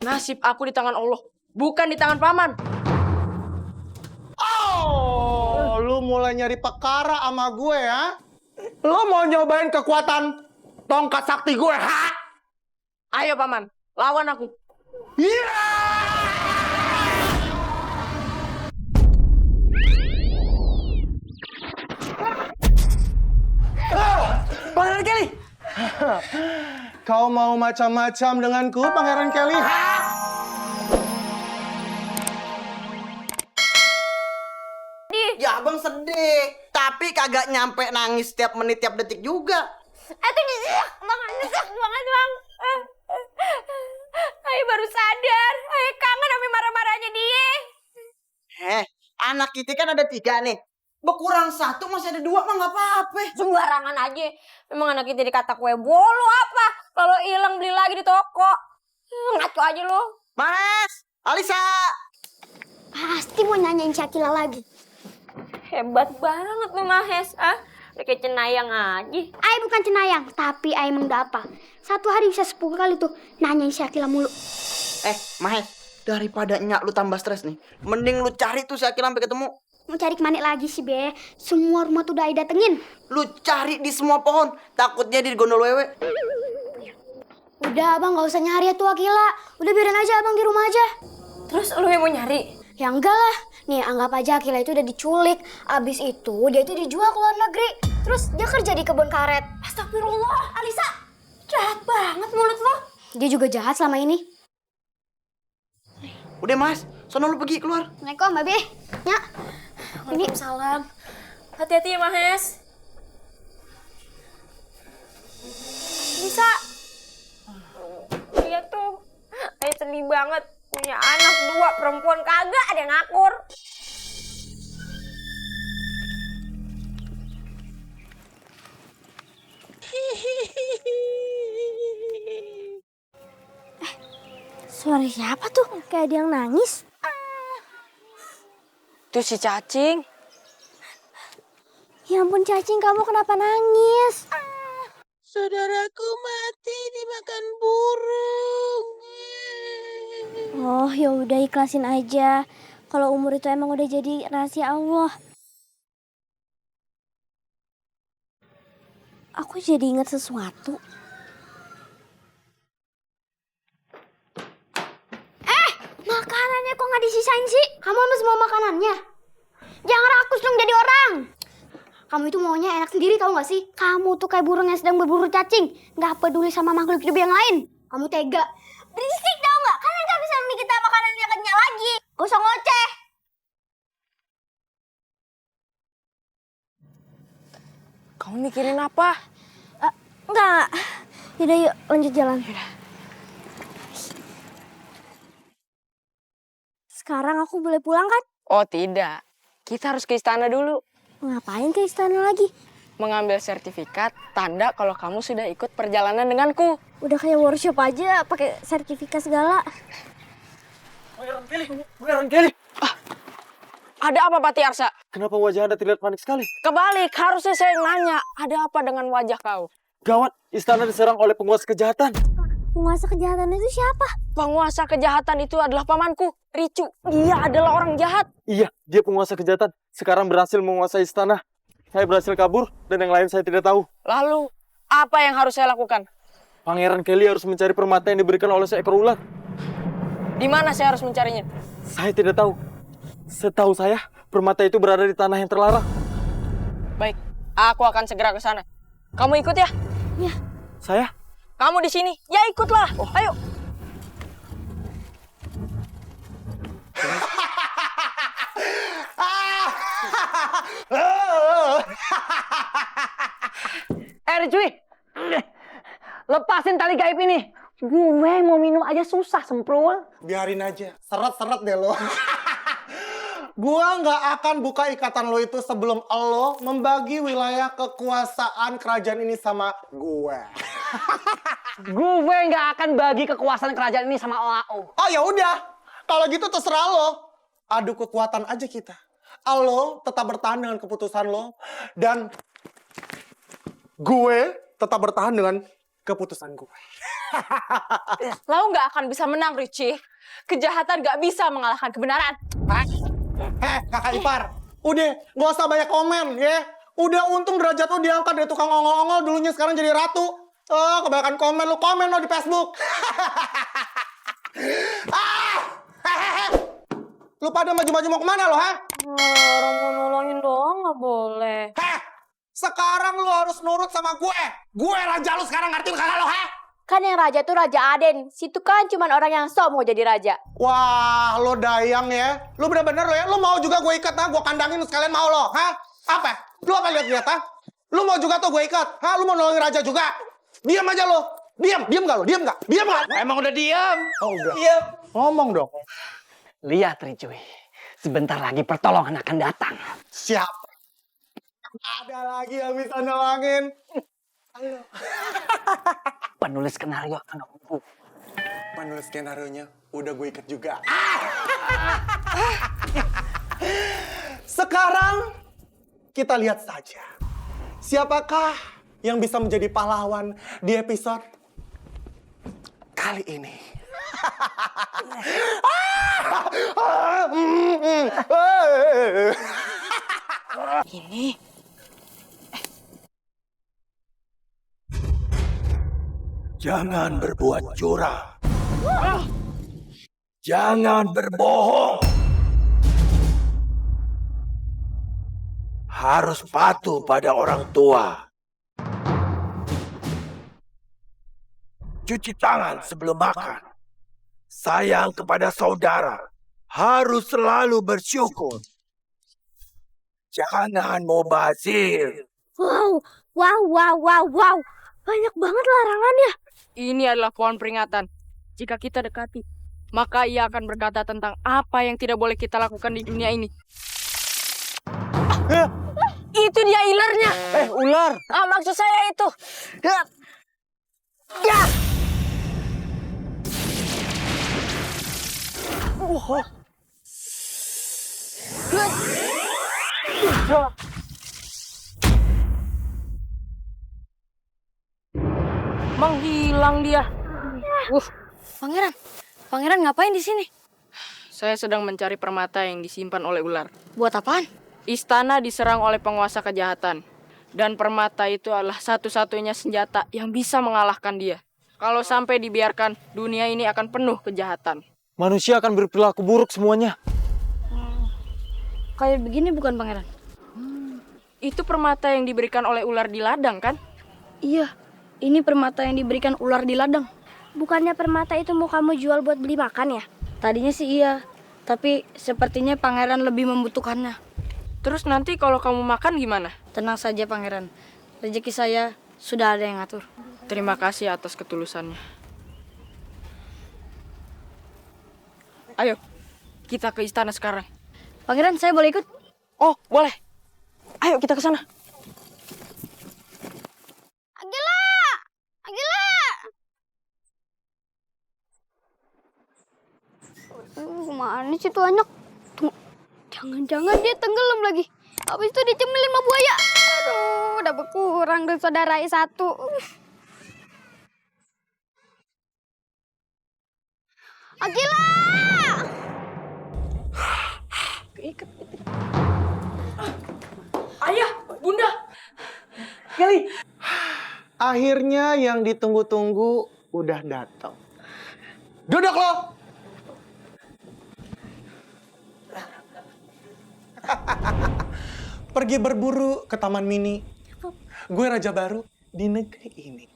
Nasib aku di tangan Allah, bukan di tangan paman. Oh, lu mulai nyari perkara sama gue ya? Lu mau nyobain kekuatan tongkat sakti gue, ha? Ayo paman, lawan aku. Iya! Pangeran Kelly! Kau mau macam-macam denganku, Pangeran Kelly? Ha? Ya abang sedih, tapi kagak nyampe nangis tiap menit tiap detik juga. Itu nyesek banget bang. Ayo baru sadar, ayo kangen sama marah-marahnya dia. Anak kita kan ada 3 nih. Berkurang 1 masih ada 2 mah nggak apa-apa. Sembarangan aja. Emang anak kita dikata kue bolu apa? Kalau hilang beli lagi di toko. Ngaco aja lo. Mas, Alisa. Pasti mau nanyain Syakila lagi. Hebat banget lu Mahes, ah. Udah kayak cenayang aja. Ay bukan cenayang, tapi Ay emang udah apa. Satu hari bisa 10 kali tuh nanyain Syakila mulu. Mahes, daripada nyak lu tambah stres nih, mending lu cari tuh si Akil sampai ketemu. Mau cari kemana lagi sih, Be? Semua rumah tuh udah Ay datengin. Lu cari di semua pohon, takutnya di gondol wewe. Udah abang gak usah nyari ya tuh Akila. Udah biarin aja abang di rumah aja. Terus lu yang mau nyari? Ya enggak lah. Nih anggap aja Akila itu udah diculik. Abis itu dia itu dijual ke luar negeri. Terus dia kerja di kebun karet. Astagfirullah, Alisa. Jahat banget mulut lo. Dia juga jahat selama ini. Udah Mas, sono lu pergi keluar. Assalamualaikum, Mbak Be. Ya. Ini Salam. Hati-hati ya Mahes. Bisa. Lihat tuh. Ayah sedih banget. Punya anak 2 perempuan kagak ada yang ngakur. suara siapa tuh? Kayak ada yang nangis. Itu si cacing. Ya ampun cacing, kamu kenapa nangis? Saudaraku mati dimakan burung. Oh, ya udah ikhlasin aja. Kalau umur itu emang udah jadi rahasia Allah. Aku jadi ingat sesuatu. Makanannya kok nggak disisain sih? Kamu sama semua makanannya? Jangan rakus dong jadi orang. Kamu itu maunya enak sendiri tahu nggak sih? Kamu tuh kayak burung yang sedang berburu cacing. Nggak peduli sama makhluk hidup yang lain. Kamu tega. Berisik tau nggak? Kalian nggak bisa bikin kita makanannya kenyal lagi. Gak usah ngoceh. Kamu mikirin apa? Enggak. Yaudah yuk lanjut jalan. Sekarang aku boleh pulang kan? Oh tidak, kita harus ke istana dulu. Ngapain ke istana lagi? Mengambil sertifikat tanda kalau kamu sudah ikut perjalanan denganku. Udah kayak workshop aja pakai sertifikat segala. Pangeran Kelly! Ada apa Pati Arsa? Kenapa wajah Anda terlihat panik sekali? Kebalik, harusnya saya yang nanya. Ada apa dengan wajah kau? Gawat, istana diserang oleh penguasa kejahatan. Penguasa kejahatan itu siapa? Penguasa kejahatan itu adalah pamanku, Ricu. Dia adalah orang jahat. Iya, dia penguasa kejahatan. Sekarang berhasil menguasai istana. Saya berhasil kabur, dan yang lain saya tidak tahu. Lalu, apa yang harus saya lakukan? Pangeran Kelly harus mencari permata yang diberikan oleh seekor ular. Di mana saya harus mencarinya? Saya tidak tahu. Setahu saya, permata itu berada di tanah yang terlarang. Baik, aku akan segera ke sana. Kamu ikut ya? Ya. Saya? Kamu di sini? Ya ikutlah. Ayo. Cuy, lepasin tali gaib ini. Gue mau minum aja susah, semprul. Biarin aja, seret-seret deh lo. Gua nggak akan buka ikatan lo itu sebelum lo membagi wilayah kekuasaan kerajaan ini sama gue. Gue nggak akan bagi kekuasaan kerajaan ini sama OAO. Oh ya udah, kalau gitu terserah lo. Adu kekuatan aja kita. Lo tetap bertahan dengan keputusan lo dan gue tetap bertahan dengan keputusan gue. Lau nggak akan bisa menang, Richie. Kejahatan nggak bisa mengalahkan kebenaran. Kakak ipar, udah nggak usah banyak komen ya. Udah untung derajat lu diangkat dari tukang ongol-ongol dulunya sekarang jadi ratu. Kebanyakan komen lo di Facebook. Lu pada maju-maju mau kemana lo, ha? Orang mau nolongin doang nggak boleh. Sekarang lu harus nurut sama gue. Gue raja lu sekarang, ngertiin kakak lo, ha? Kan yang raja tuh Raja Aden. Situ kan cuman orang yang sok mau jadi raja. Wah, lo dayang ya. Lu bener-bener lo ya. Lu mau juga gue ikat, ha? Gue kandangin sekalian mau lo, ha? Apa? Lu apa lihat-lihat, ha? Lu mau juga tuh gue ikat, ha? Lu mau nolongin raja juga? Diam aja lo. Diam gak lo? Diam gak? Emang udah diam. Oh, udah. Diam. Ngomong dong. Lihat Ricuy, sebentar lagi pertolongan akan datang. Siap. Ada lagi yang bisa nolongin. Halo. Penulis skenario akan nunggu. Penulis skenario-nya udah gue ikat juga. Sekarang kita lihat saja. Siapakah yang bisa menjadi pahlawan di episode kali ini? Ini. Jangan berbuat curang. Jangan berbohong. Harus patuh pada orang tua. Cuci tangan sebelum makan. Sayang kepada saudara. Harus selalu bersyukur. Jangan mubazir. Wow. Banyak banget larangannya. Ini adalah pohon peringatan. Jika kita dekati, maka ia akan berkata tentang apa yang tidak boleh kita lakukan di dunia ini. Itu dia ilernya. Ular! Maksud saya itu. Menghilang dia. Pangeran ngapain di sini? Saya sedang mencari permata yang disimpan oleh ular. Buat apaan? Istana diserang oleh penguasa kejahatan. Dan permata itu adalah satu-satunya senjata yang bisa mengalahkan dia. Kalau sampai dibiarkan, dunia ini akan penuh kejahatan. Manusia akan berperilaku buruk semuanya. Kayak begini bukan pangeran? Itu permata yang diberikan oleh ular di ladang, kan? Iya, ini permata yang diberikan ular di ladang. Bukannya permata itu mau kamu jual buat beli makan ya? Tadinya sih iya, tapi sepertinya pangeran lebih membutuhkannya. Terus nanti kalau kamu makan gimana? Tenang saja pangeran, rezeki saya sudah ada yang ngatur. Terima kasih atas ketulusannya. Ayo, kita ke istana sekarang. Pangeran, saya boleh ikut? Oh, boleh. Ayo kita ke sana. Agila! Kemana sih tuh anak? Tunggu. Jangan-jangan dia tenggelam lagi. Habis itu dicemilin sama buaya. Aduh, udah berkurang dari saudara satu. Agila! Ayah, Bunda. Akhirnya yang ditunggu-tunggu udah datang. Duduk lo! Pergi berburu ke taman mini. Gue raja baru di negeri ini.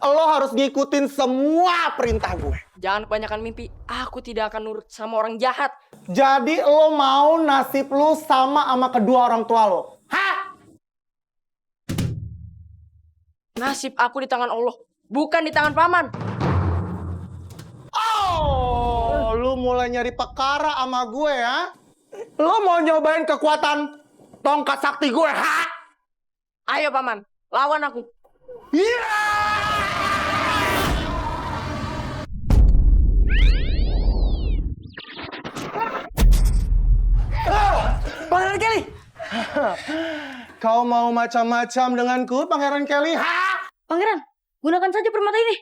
Lo harus ngikutin semua perintah gue. Jangan kebanyakan mimpi. Aku tidak akan nurut sama orang jahat. Jadi lo mau nasib lo sama kedua orang tua lo? Hah? Nasib aku di tangan Allah, bukan di tangan paman. Oh, lu mulai nyari perkara sama gue ya? Lo mau nyobain kekuatan tongkat sakti gue, ha? Ayo paman, lawan aku. Iya! Pangeran Kelly! Kau mau macam-macam denganku, Pangeran Kelly? Ha? Pangeran, gunakan saja permata ini.